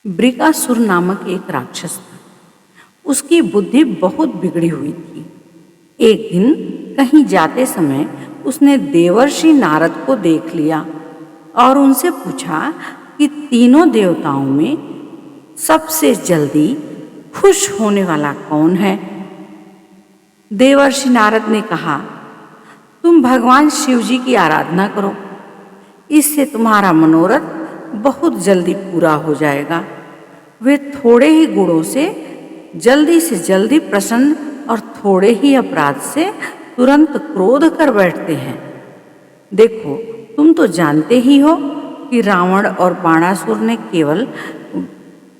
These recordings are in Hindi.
ब्रिकासुर नामक एक राक्षस था। उसकी बुद्धि बहुत बिगड़ी हुई थी। एक दिन कहीं जाते समय उसने देवर्षि नारद को देख लिया और उनसे पूछा कि तीनों देवताओं में सबसे जल्दी खुश होने वाला कौन है। देवर्षि नारद ने कहा, तुम भगवान शिव जी की आराधना करो, इससे तुम्हारा मनोरथ बहुत जल्दी पूरा हो जाएगा। वे थोड़े ही गुणों से जल्दी प्रसन्न और थोड़े ही अपराध से तुरंत क्रोध कर बैठते हैं। देखो, तुम तो जानते ही हो कि रावण और बाणासुर ने केवल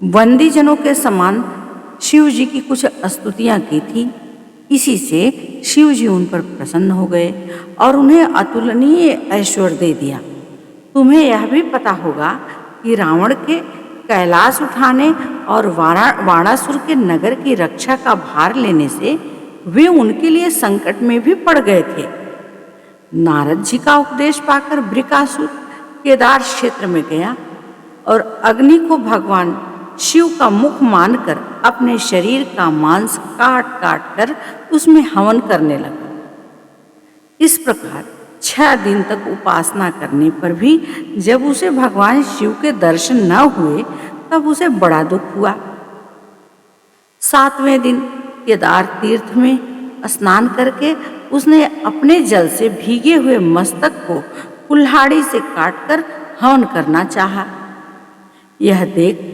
बंदीजनों के समान शिव जी की कुछ स्तुतियां की थी। इसी से शिव जी उन पर प्रसन्न हो गए और उन्हें अतुलनीय ऐश्वर्य दे दिया। तुम्हें यह भी पता होगा कि रावण के कैलाश उठाने और बाणासुर के नगर की रक्षा का भार लेने से वे उनके लिए संकट में भी पड़ गए थे। नारद जी का उपदेश पाकर ब्रिकासुर केदार क्षेत्र में गया और अग्नि को भगवान शिव का मुख मानकर अपने शरीर का मांस काट काट कर उसमें हवन करने लगा। इस प्रकार 6 दिन तक उपासना करने पर भी जब उसे भगवान शिव के दर्शन न हुए तब उसे बड़ा दुख हुआ। 7वें दिन केदार तीर्थ में स्नान करके उसने अपने जल से भीगे हुए मस्तक को कुल्हाड़ी से काटकर हवन करना चाहा। यह देख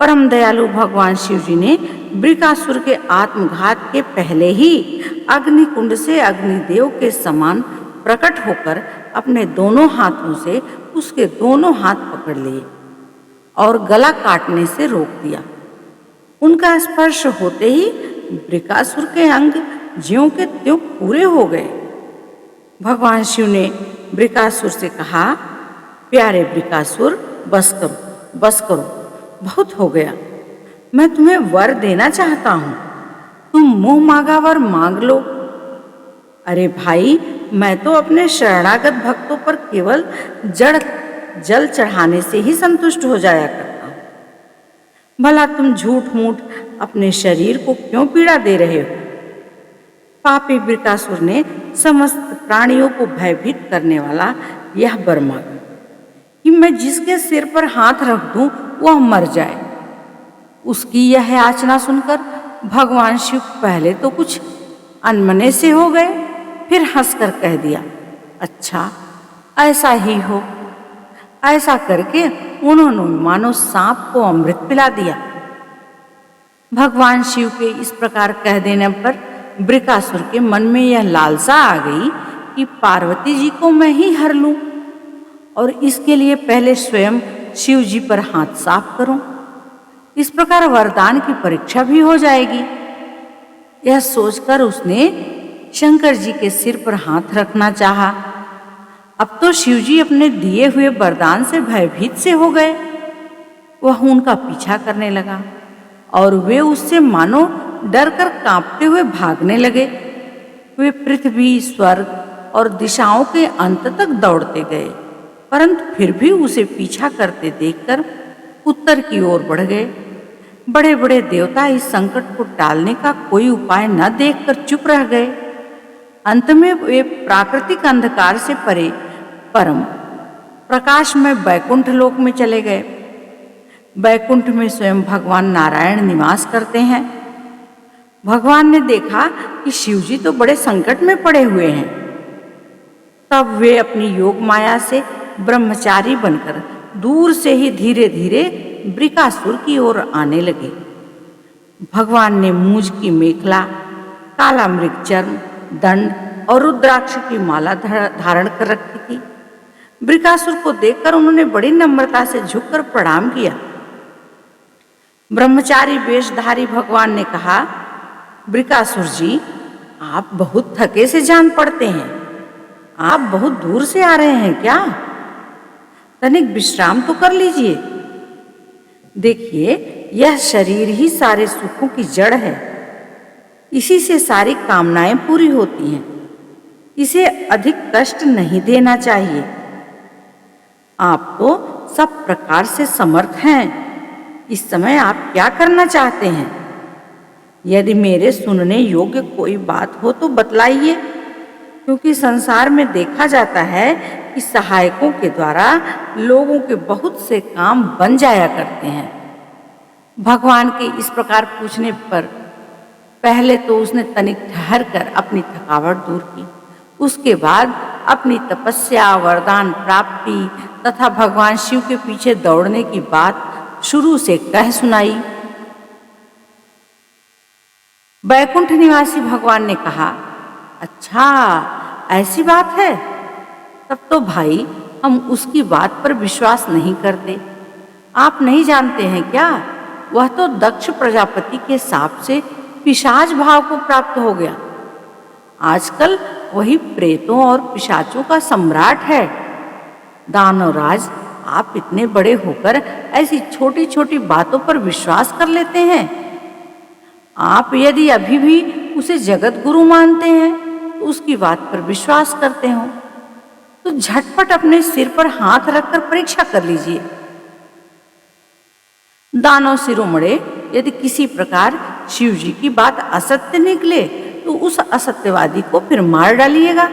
परम दयालु भगवान शिव जी ने ब्रिकासुर के आत्मघात के पहले ही अग्निकुंड से अग्निदेव के समान प्रकट होकर अपने दोनों हाथों से उसके दोनों हाथ पकड़ लिए और गला काटने से रोक दिया। उनका स्पर्श होते ही ब्रिकासुर के अंग ज्यों के त्यों पूरे हो गए। भगवान शिव ने ब्रिकासुर से कहा, प्यारे ब्रिकासुर, बस करो, बहुत हो गया। मैं तुम्हें वर देना चाहता हूं, तुम मुंह मांगा वर मांग लो। अरे भाई, मैं तो अपने शरणागत भक्तों पर केवल जल चढ़ाने से ही संतुष्ट हो जाया करता हूं। भला तुम झूठ मूठ अपने शरीर को क्यों पीड़ा दे रहे हो? पापी ब्रिकासुर ने समस्त प्राणियों को भयभीत करने वाला यह वर मांगा कि मैं जिसके सिर पर हाथ रख दूं वह मर जाए। उसकी यह याचना सुनकर भगवान शिव पहले तो कुछ अनमने से हो गए, फिर हंसकर कह दिया, अच्छा ऐसा ही हो। ऐसा करके उन्होंने मानो सांप को अमृत पिला दिया। भगवान शिव के इस प्रकार कह देने पर ब्रिकासुर के मन में यह लालसा आ गई कि पार्वती जी को मैं ही हर लूं और इसके लिए पहले स्वयं शिव जी पर हाथ साफ करूं। इस प्रकार वरदान की परीक्षा भी हो जाएगी। यह सोचकर उसने शंकर जी के सिर पर हाथ रखना चाहा। अब तो शिव जी अपने दिए हुए वरदान से भयभीत से हो गए। वह उनका पीछा करने लगा और वे उससे मानो डर कर कांपते हुए भागने लगे। वे पृथ्वी, स्वर्ग और दिशाओं के अंत तक दौड़ते गए, परंतु फिर भी उसे पीछा करते देखकर उत्तर की ओर बढ़ गए। बड़े बड़े देवता इस संकट को टालने का कोई उपाय न देखकर चुप रह गए। अंत में वे प्राकृतिक अंधकार से परे परम प्रकाश में वैकुंठ लोक में चले गए। वैकुंठ में स्वयं भगवान नारायण निवास करते हैं। भगवान ने देखा कि शिव जी तो बड़े संकट में पड़े हुए हैं। तब वे अपनी योग माया से ब्रह्मचारी बनकर दूर से ही धीरे धीरे ब्रिकासुर की ओर आने लगे। भगवान ने मूंज की मेखला, काला मृग चर्म, दंड और रुद्राक्ष की माला धारण कर रखी थी। ब्रिकासुर को देखकर उन्होंने बड़ी नम्रता से झुककर प्रणाम किया। ब्रह्मचारी वेशधारी भगवान ने कहा, ब्रिकासुर जी, आप बहुत थके से जान पड़ते हैं। आप बहुत दूर से आ रहे हैं क्या? तनिक विश्राम तो कर लीजिए। देखिए, यह शरीर ही सारे सुखों की जड़ है। इसी से सारी कामनाएं पूरी होती हैं। इसे अधिक कष्ट नहीं देना चाहिए। आप तो सब प्रकार से समर्थ हैं। इस समय आप क्या करना चाहते हैं? यदि मेरे सुनने योग्य कोई बात हो तो बतलाइए, क्योंकि संसार में देखा जाता है कि सहायकों के द्वारा लोगों के बहुत से काम बन जाया करते हैं। भगवान के इस प्रकार पूछने पर पहले तो उसने तनिक ठहर कर अपनी थकावट दूर की। उसके बाद अपनी तपस्या, वरदान प्राप्ति तथा भगवान शिव के पीछे दौड़ने की बात शुरू से कह सुनाई। बैकुंठ निवासी भगवान ने कहा, अच्छा ऐसी बात है, तब तो भाई हम उसकी बात पर विश्वास नहीं करते। आप नहीं जानते हैं क्या, वह तो दक्ष प्रजापति के शाप से पिशाच भाव को प्राप्त हो गया। आजकल वही प्रेतों और पिशाचों का सम्राट है। दानवराज, आप इतने बड़े होकर ऐसी छोटी छोटी बातों पर विश्वास कर लेते हैं। आप यदि अभी भी उसे जगत गुरु मानते हैं तो उसकी बात पर विश्वास करते हो तो झटपट अपने सिर पर हाथ रखकर परीक्षा कर लीजिए। दानव शिरोमणे, यदि किसी प्रकार शिव जी की बात असत्य निकले तो उस असत्यवादी को फिर मार डालिएगा,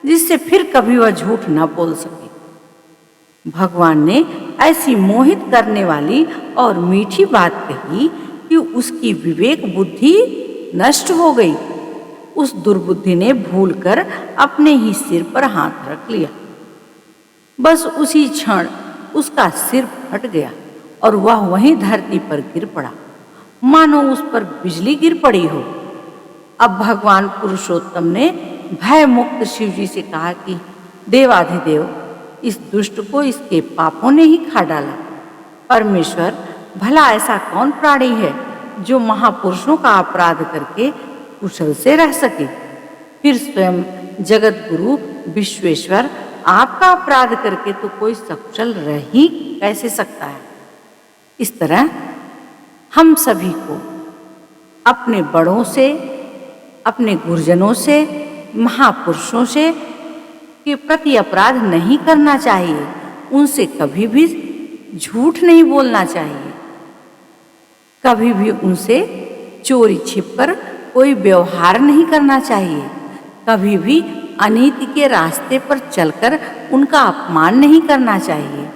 जिससे फिर कभी वह झूठ न बोल सके। भगवान ने ऐसी मोहित करने वाली और मीठी बात कही कि उसकी विवेक बुद्धि नष्ट हो गई। उस दुर्बुद्धि ने भूलकर अपने ही सिर पर हाथ रख लिया। बस उसी क्षण उसका सिर फट गया और वह वहीं धरती पर गिर पड़ा, मानो उस पर बिजली गिर पड़ी हो। अब भगवान पुरुषोत्तम ने भय मुक्त शिव जी से कहा कि देवाधिदेव, इस दुष्ट को इसके पापों ने ही खा डाला। परमेश्वर, भला ऐसा कौन प्राणी है जो महापुरुषों का अपराध करके कुशल से रह सके? फिर स्वयं जगत गुरु विश्वेश्वर आपका अपराध करके तो कोई सकुशल रह ही कैसे सकता है? इस तरह हम सभी को अपने बड़ों से, अपने गुरुजनों से, महापुरुषों से के प्रति अपराध नहीं करना चाहिए। उनसे कभी भी झूठ नहीं बोलना चाहिए। कभी भी उनसे चोरी छिपकर कोई व्यवहार नहीं करना चाहिए। कभी भी अनीति के रास्ते पर चलकर उनका अपमान नहीं करना चाहिए,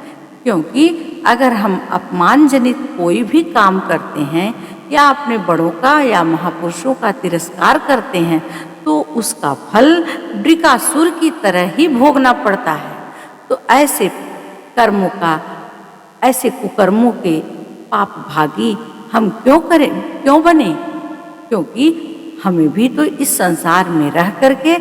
क्योंकि अगर हम अपमानजनित कोई भी काम करते हैं या अपने बड़ों का या महापुरुषों का तिरस्कार करते हैं तो उसका फल वृकासुर की तरह ही भोगना पड़ता है। तो ऐसे कर्मों का, ऐसे कुकर्मों के पाप भागी हम क्यों बने? क्योंकि हमें भी तो इस संसार में रह करके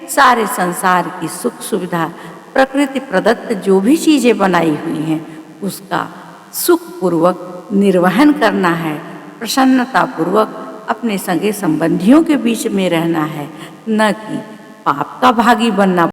सारे संसार की सुख सुविधा, प्रकृति प्रदत्त जो भी चीजें बनाई हुई हैं उसका सुखपूर्वक निर्वहन करना है, प्रसन्नतापूर्वक अपने सगे संबंधियों के बीच में रहना है, न कि पाप का भागी बनना।